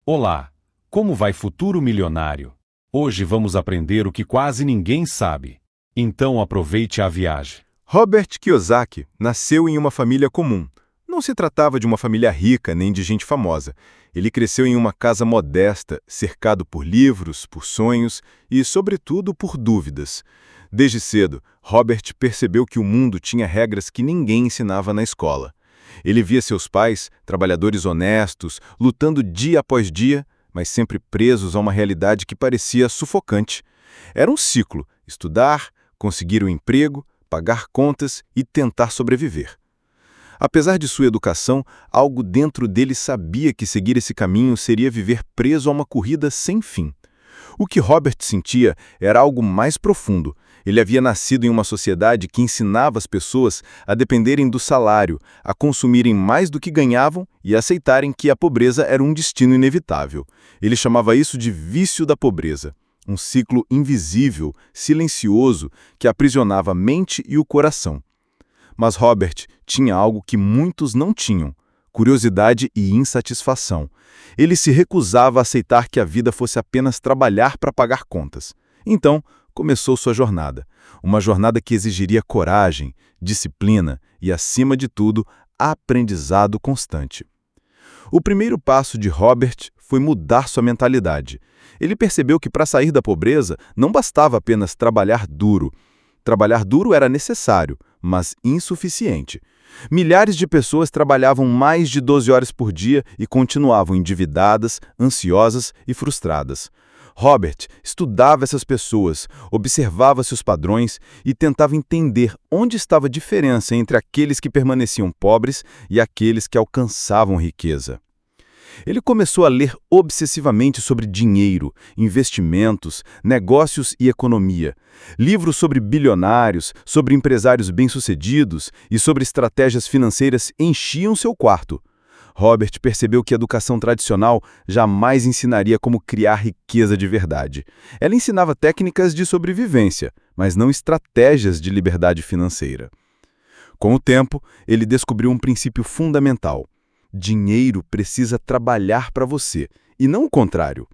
Olá! Como vai, futuro milionário? Hoje vamos aprender o que quase ninguém sabe. Então aproveite a viagem. Robert Kiyosaki nasceu em uma família comum. Não se tratava de uma família rica nem de gente famosa. Ele cresceu em uma casa modesta, cercado por livros, por sonhos e, sobretudo, por dúvidas. Desde cedo, Robert percebeu que o mundo tinha regras que ninguém ensinava na escola. Ele via seus pais, trabalhadores honestos, lutando dia após dia, mas sempre presos a uma realidade que parecia sufocante. Era um ciclo: estudar, conseguir um emprego, pagar contas e tentar sobreviver. Apesar de sua educação, algo dentro dele sabia que seguir esse caminho seria viver preso a uma corrida sem fim. O que Robert sentia era algo mais profundo. Ele havia nascido em uma sociedade que ensinava as pessoas a dependerem do salário, a consumirem mais do que ganhavam e a aceitarem que a pobreza era um destino inevitável. Ele chamava isso de vício da pobreza, um ciclo invisível, silencioso, que aprisionava a mente e o coração. Mas Robert tinha algo que muitos não tinham: curiosidade e insatisfação. Ele se recusava a aceitar que a vida fosse apenas trabalhar para pagar contas. Então, começou sua jornada. Uma jornada que exigiria coragem, disciplina e, acima de tudo, aprendizado constante. O primeiro passo de Robert foi mudar sua mentalidade. Ele percebeu que para sair da pobreza não bastava apenas trabalhar duro. Trabalhar duro era necessário, mas insuficiente. Milhares de pessoas trabalhavam mais de 12 horas por dia e continuavam endividadas, ansiosas e frustradas. Robert estudava essas pessoas, observava seus padrões e tentava entender onde estava a diferença entre aqueles que permaneciam pobres e aqueles que alcançavam riqueza. Ele começou a ler obsessivamente sobre dinheiro, investimentos, negócios e economia. Livros sobre bilionários, sobre empresários bem-sucedidos e sobre estratégias financeiras enchiam seu quarto. Robert percebeu que a educação tradicional jamais ensinaria como criar riqueza de verdade. Ela ensinava técnicas de sobrevivência, mas não estratégias de liberdade financeira. Com o tempo, ele descobriu um princípio fundamental: dinheiro precisa trabalhar para você, e não o contrário.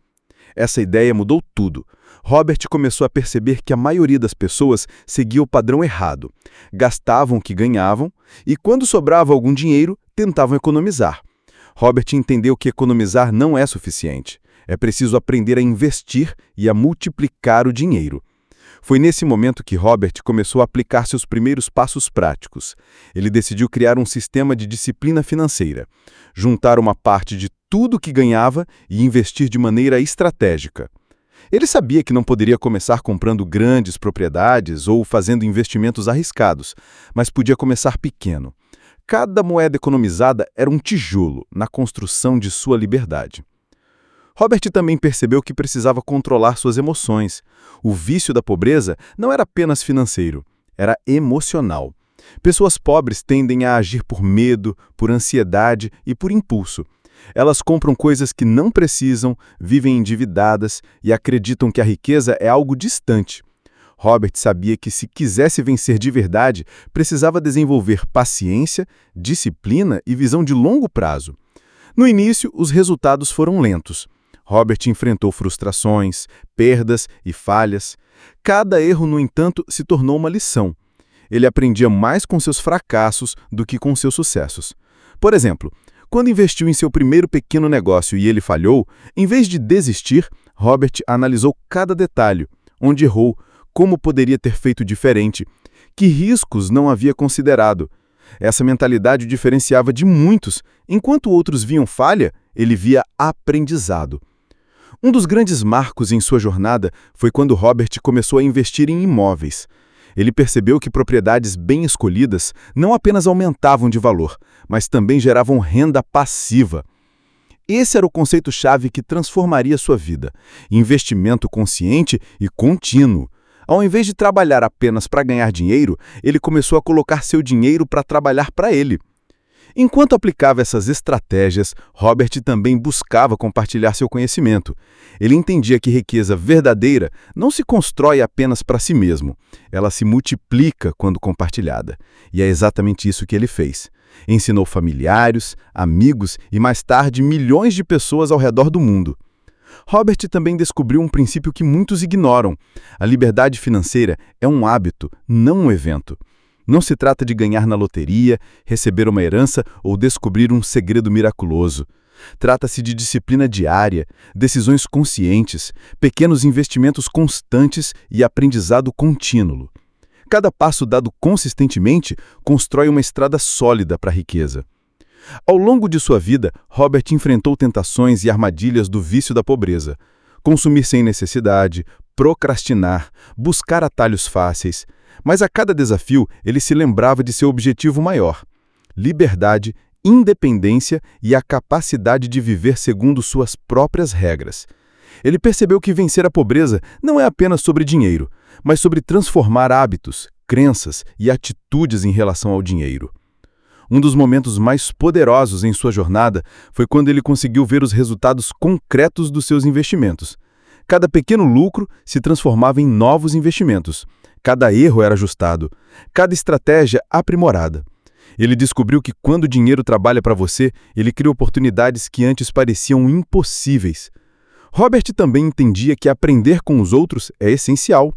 Essa ideia mudou tudo. Robert começou a perceber que a maioria das pessoas seguia o padrão errado. Gastavam o que ganhavam e, quando sobrava algum dinheiro, tentavam economizar. Robert entendeu que economizar não é suficiente. É preciso aprender a investir e a multiplicar o dinheiro. Foi nesse momento que Robert começou a aplicar seus primeiros passos práticos. Ele decidiu criar um sistema de disciplina financeira, juntar uma parte de tudo que ganhava e investir de maneira estratégica. Ele sabia que não poderia começar comprando grandes propriedades ou fazendo investimentos arriscados, mas podia começar pequeno. Cada moeda economizada era um tijolo na construção de sua liberdade. Robert também percebeu que precisava controlar suas emoções. O vício da pobreza não era apenas financeiro, era emocional. Pessoas pobres tendem a agir por medo, por ansiedade e por impulso. Elas compram coisas que não precisam, vivem endividadas e acreditam que a riqueza é algo distante. Robert sabia que, se quisesse vencer de verdade, precisava desenvolver paciência, disciplina e visão de longo prazo. No início, os resultados foram lentos. Robert enfrentou frustrações, perdas e falhas. Cada erro, no entanto, se tornou uma lição. Ele aprendia mais com seus fracassos do que com seus sucessos. Por exemplo, quando investiu em seu primeiro pequeno negócio e ele falhou, em vez de desistir, Robert analisou cada detalhe: onde errou, como poderia ter feito diferente, que riscos não havia considerado. Essa mentalidade o diferenciava de muitos. Enquanto outros viam falha, ele via aprendizado. Um dos grandes marcos em sua jornada foi quando Robert começou a investir em imóveis. Ele percebeu que propriedades bem escolhidas não apenas aumentavam de valor, mas também geravam renda passiva. Esse era o conceito-chave que transformaria sua vida: investimento consciente e contínuo. Ao invés de trabalhar apenas para ganhar dinheiro, ele começou a colocar seu dinheiro para trabalhar para ele. Enquanto aplicava essas estratégias, Robert também buscava compartilhar seu conhecimento. Ele entendia que riqueza verdadeira não se constrói apenas para si mesmo. Ela se multiplica quando compartilhada. E é exatamente isso que ele fez. Ensinou familiares, amigos e, mais tarde, milhões de pessoas ao redor do mundo. Robert também descobriu um princípio que muitos ignoram. A liberdade financeira é um hábito, não um evento. Não se trata de ganhar na loteria, receber uma herança ou descobrir um segredo miraculoso. Trata-se de disciplina diária, decisões conscientes, pequenos investimentos constantes e aprendizado contínuo. Cada passo dado consistentemente constrói uma estrada sólida para a riqueza. Ao longo de sua vida, Robert enfrentou tentações e armadilhas do vício da pobreza. Consumir sem necessidade, procrastinar, buscar atalhos fáceis. Mas a cada desafio, ele se lembrava de seu objetivo maior: liberdade, independência e a capacidade de viver segundo suas próprias regras. Ele percebeu que vencer a pobreza não é apenas sobre dinheiro, mas sobre transformar hábitos, crenças e atitudes em relação ao dinheiro. Um dos momentos mais poderosos em sua jornada foi quando ele conseguiu ver os resultados concretos dos seus investimentos. Cada pequeno lucro se transformava em novos investimentos. Cada erro era ajustado, cada estratégia aprimorada. Ele descobriu que quando o dinheiro trabalha para você, ele cria oportunidades que antes pareciam impossíveis. Robert também entendia que aprender com os outros é essencial.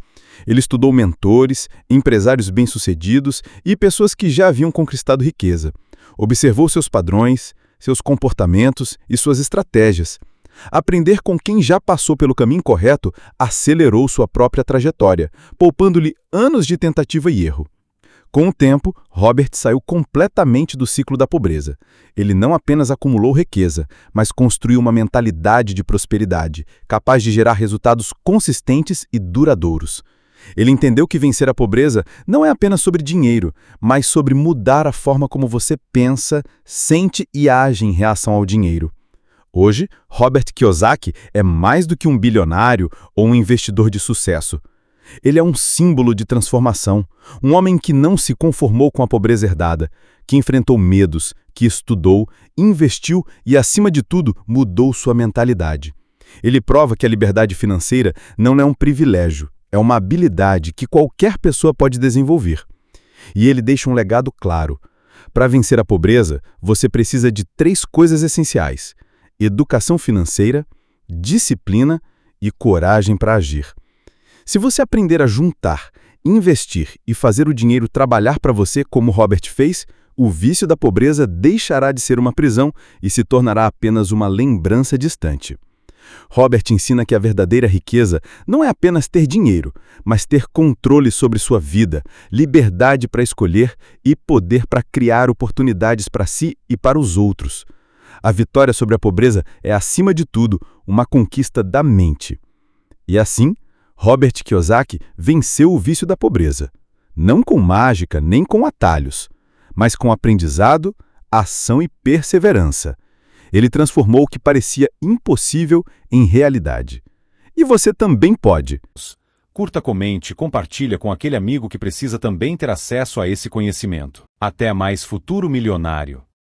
Ele estudou mentores, empresários bem-sucedidos e pessoas que já haviam conquistado riqueza. Observou seus padrões, seus comportamentos e suas estratégias. Aprender com quem já passou pelo caminho correto acelerou sua própria trajetória, poupando-lhe anos de tentativa e erro. Com o tempo, Robert saiu completamente do ciclo da pobreza. Ele não apenas acumulou riqueza, mas construiu uma mentalidade de prosperidade, capaz de gerar resultados consistentes e duradouros. Ele entendeu que vencer a pobreza não é apenas sobre dinheiro, mas sobre mudar a forma como você pensa, sente e age em reação ao dinheiro. Hoje, Robert Kiyosaki é mais do que um bilionário ou um investidor de sucesso. Ele é um símbolo de transformação, um homem que não se conformou com a pobreza herdada, que enfrentou medos, que estudou, investiu e, acima de tudo, mudou sua mentalidade. Ele prova que a liberdade financeira não é um privilégio, é uma habilidade que qualquer pessoa pode desenvolver. E ele deixa um legado claro. Para vencer a pobreza, você precisa de 3 coisas essenciais: educação financeira, disciplina e coragem para agir. Se você aprender a juntar, investir e fazer o dinheiro trabalhar para você como Robert fez, o vício da pobreza deixará de ser uma prisão e se tornará apenas uma lembrança distante. Robert ensina que a verdadeira riqueza não é apenas ter dinheiro, mas ter controle sobre sua vida, liberdade para escolher e poder para criar oportunidades para si e para os outros. A vitória sobre a pobreza é, acima de tudo, uma conquista da mente. E assim, Robert Kiyosaki venceu o vício da pobreza, não com mágica nem com atalhos, mas com aprendizado, ação e perseverança. Ele transformou o que parecia impossível em realidade. E você também pode. Curta, comente, compartilha com aquele amigo que precisa também ter acesso a esse conhecimento. Até mais, futuro milionário.